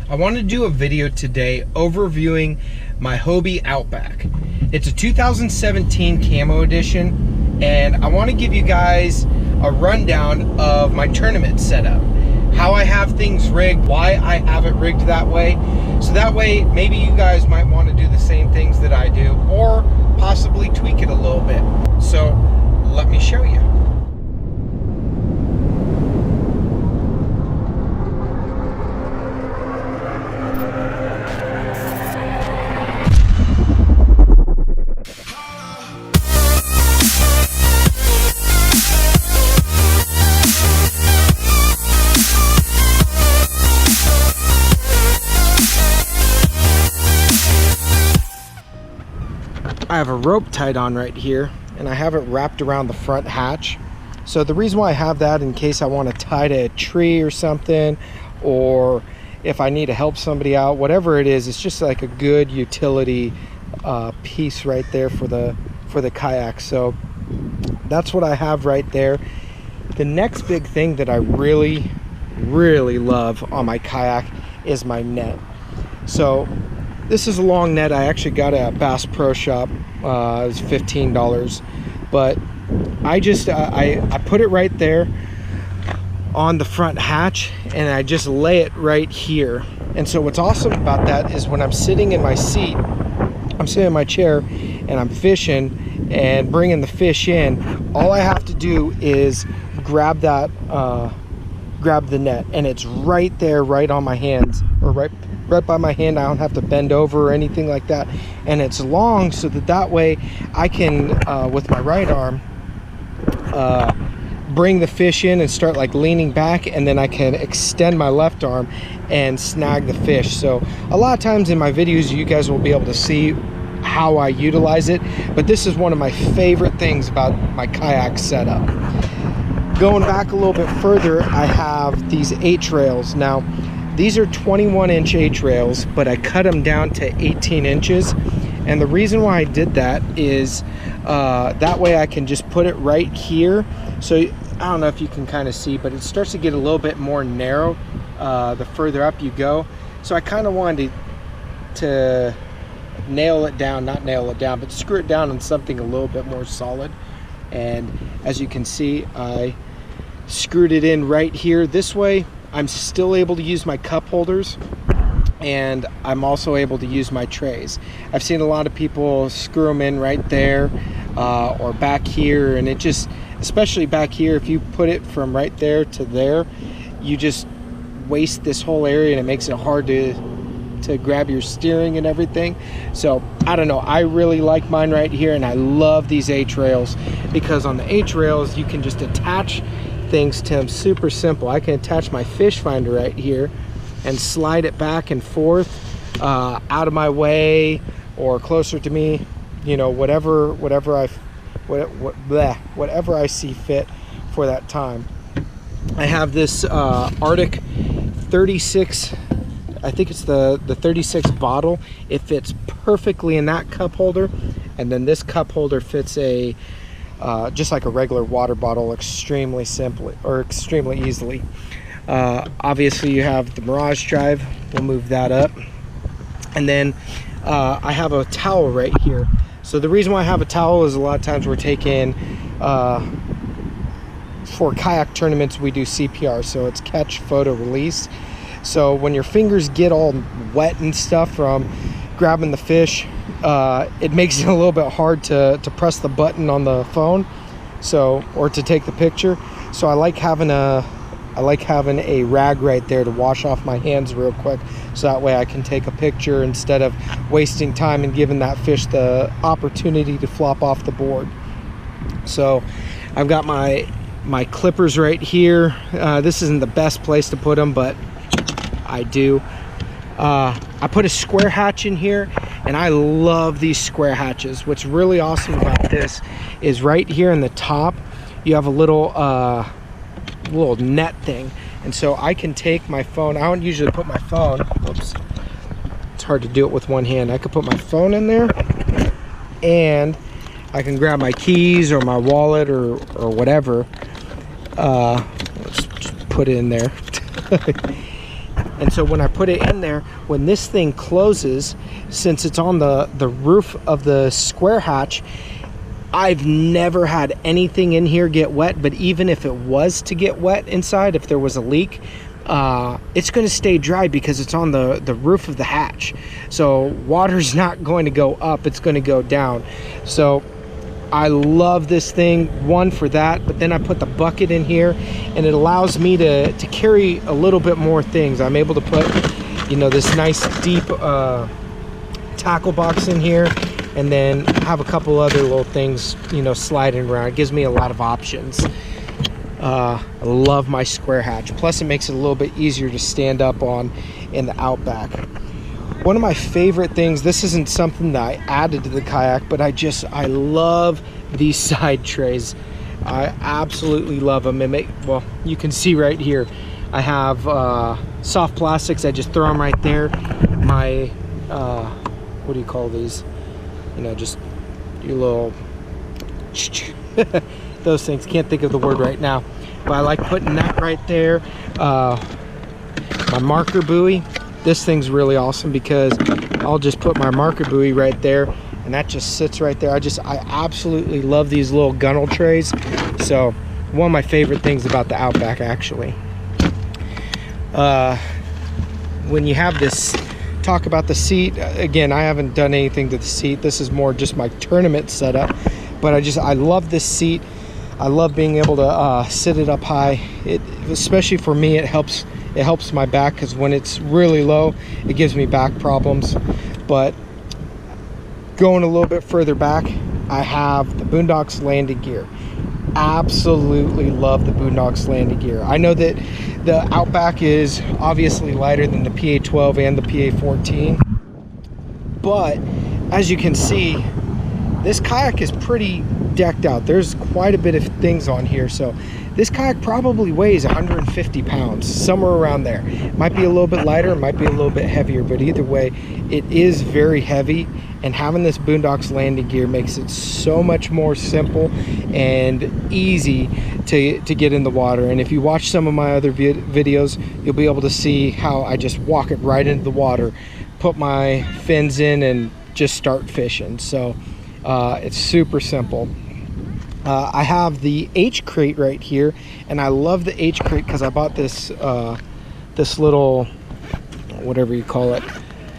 I wanted to do a video today overviewing my Hobie Outback. It's a 2017 Camo edition, and I want to give you guys a rundown of my tournament setup. How I have things rigged, why I have it rigged that way. So that way, maybe you guys might want to do the same things that I do, or possibly tweak it a little bit. So let me show you. I have a rope tied on right here, and I have it wrapped around the front hatch. So the reason why I have that, in case I want to tie to a tree or something, or if I need to help somebody out, whatever it is, it's just like a good utility piece right there for the kayak. So that's what I have right there. The next big thing that I really love on my kayak is my net. So this is a long net. I actually got it at Bass Pro Shop. It was $15, but I just I put it right there on the front hatch, and I just lay it right here. And so what's awesome about that is when I'm sitting in my seat, I'm sitting in my chair and I'm fishing and bringing the fish in, all I have to do is grab that grab the net, and it's right there, right on my hands, or right by my hand. I don't have to bend over or anything like that, and it's long, so that way I can with my right arm bring the fish in and start like leaning back, and then I can extend my left arm and snag the fish. So a lot of times in my videos you guys will be able to see how I utilize it, but this is one of my favorite things about my kayak setup. Going back a little bit further, I have these H-rails. Now these are 21-inch H-rails, but I cut them down to 18 inches. And the reason why I did that is that way I can just put it right here. So I don't know if you can kind of see, but it starts to get a little bit more narrow the further up you go. So I kind of wanted to nail it down, not nail it down, but screw it down on something a little bit more solid. And as you can see, I screwed it in right here. This way I'm still able to use my cup holders, and I'm also able to use my trays. I've seen a lot of people screw them in right there or back here, and it just, especially back here, if you put it from right there to there, you just waste this whole area, and it makes it hard to grab your steering and everything. So I don't know, I really like mine right here, and I love these H-rails because on the H-rails you can just attach things to them super simple. I can attach my fish finder right here and slide it back and forth out of my way or closer to me, you know, whatever I see fit for that time. I have this Arctic 36, I think it's the 36 bottle. It fits perfectly in that cup holder, and then this cup holder fits a just like a regular water bottle extremely simply, or extremely easily. Obviously you have the Mirage drive, we'll move that up, and then I have a towel right here. So the reason why I have a towel is a lot of times we're taking for kayak tournaments we do CPR, so it's catch, photo, release. So when your fingers get all wet and stuff from grabbing the fish, it makes it a little bit hard to press the button on the phone, so, or to take the picture. So I like having a rag right there to wash off my hands real quick, so that way I can take a picture instead of wasting time and giving that fish the opportunity to flop off the board. So I've got my clippers right here. This isn't the best place to put them, but I do. I put a square hatch in here, and I love these square hatches. What's really awesome about this is right here in the top you have a little net thing, and so I can take my phone. I don't usually put my phone, oops, it's hard to do it with one hand. I could put my phone in there, and I can grab my keys or my wallet or whatever. Let's just put it in there. And so when I put it in there, when this thing closes, since it's on the roof of the square hatch, I've never had anything in here get wet. But even if it was to get wet inside, if there was a leak, it's going to stay dry because it's on the roof of the hatch. So water's not going to go up, it's going to go down. So I love this thing, one, for that, but then I put the bucket in here and it allows me to carry a little bit more things. I'm able to put, you know, this nice deep tackle box in here, and then have a couple other little things, you know, sliding around. It gives me a lot of options. I love my square hatch. Plus it makes it a little bit easier to stand up on in the Outback. One of my favorite things, this isn't something that I added to the kayak, but I love these side trays. I absolutely love them. Well, you can see right here, I have soft plastics. I just throw them right there. My, what do you call these? You know, just your little, those things. Can't think of the word right now, but I like putting that right there. My marker buoy. This thing's really awesome because I'll just put my marker buoy right there and that just sits right there. I absolutely love these little gunnel trays. So one of my favorite things about the Outback, actually. When you have this, talk about the seat, again, I haven't done anything to the seat. This is more just my tournament setup, but I love this seat. I love being able to sit it up high. Especially for me, it helps my back, because when it's really low, it gives me back problems. But going a little bit further back, I have the Boondocks landing gear. Absolutely love the Boondocks landing gear. I know that the Outback is obviously lighter than the PA12 and the PA14, but as you can see, this kayak is pretty decked out. There's quite a bit of things on here. So this kayak probably weighs 150 pounds, somewhere around there. Might be a little bit lighter, might be a little bit heavier, but either way, it is very heavy. And having this Boondocks landing gear makes it so much more simple and easy to get in the water. And if you watch some of my other videos, you'll be able to see how I just walk it right into the water, put my fins in, and just start fishing. So it's super simple. I have the H crate right here, and I love the H crate because I bought this this little, whatever you call it,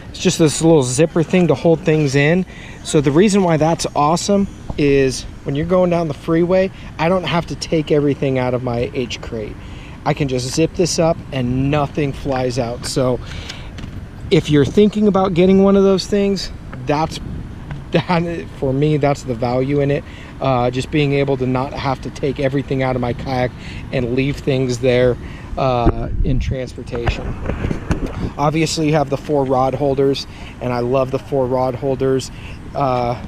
it's just this little zipper thing to hold things in. So the reason why that's awesome is when you're going down the freeway, I don't have to take everything out of my H crate. I can just zip this up and nothing flies out. So if you're thinking about getting one of those things, for me, that's the value in it. Just being able to not have to take everything out of my kayak and leave things there in transportation. Obviously you have the 4 rod holders, and I love the 4 rod holders.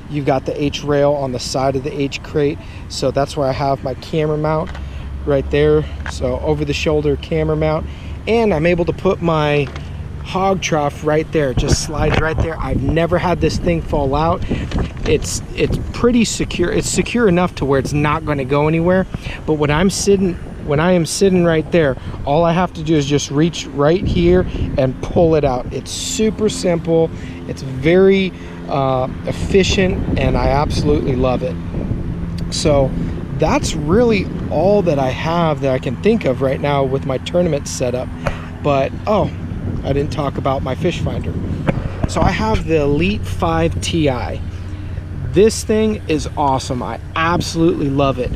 You've got the H rail on the side of the H crate, so that's where I have my camera mount right there. So over the shoulder camera mount, and I'm able to put my hog trough right there. It just slides right there. I've never had this thing fall out. It's pretty secure. It's secure enough to where it's not going to go anywhere. But when I am sitting right there, all I have to do is just reach right here and pull it out. It's super simple. It's very efficient, and I absolutely love it. So that's really all that I have that I can think of right now with my tournament setup. But I didn't talk about my fish finder. So I have the Elite 5 Ti. This thing is awesome. I absolutely love it.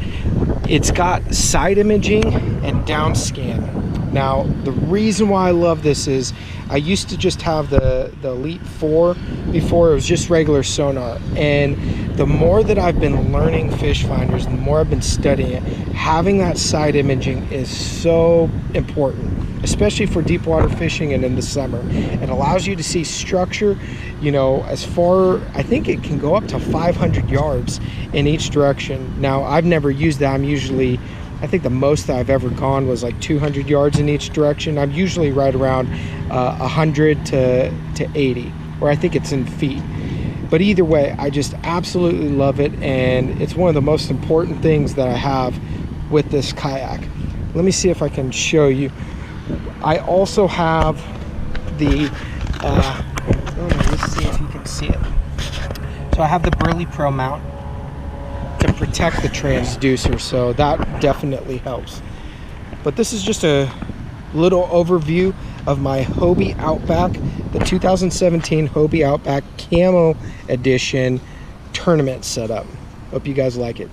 It's got side imaging and down scan. Now, the reason why I love this is I used to just have the Elite 4 before. It was just regular sonar. And the more that I've been learning fish finders, the more I've been studying it, having that side imaging is so important, especially for deep water fishing and in the summer. It allows you to see structure, you know, as far, I think it can go up to 500 yards in each direction. Now, I've never used that. I'm usually, I think the most that I've ever gone was like 200 yards in each direction. I'm usually right around 100 to 80, or I think it's in feet. But either way, I just absolutely love it, and it's one of the most important things that I have with this kayak. Let me see if I can show you. I also have the, let's see if you can see it. So I have the Burley Pro mount to protect the transducer, so that definitely helps. But this is just a little overview of my Hobie Outback, the 2017 Hobie Outback Camo Edition tournament setup. Hope you guys like it.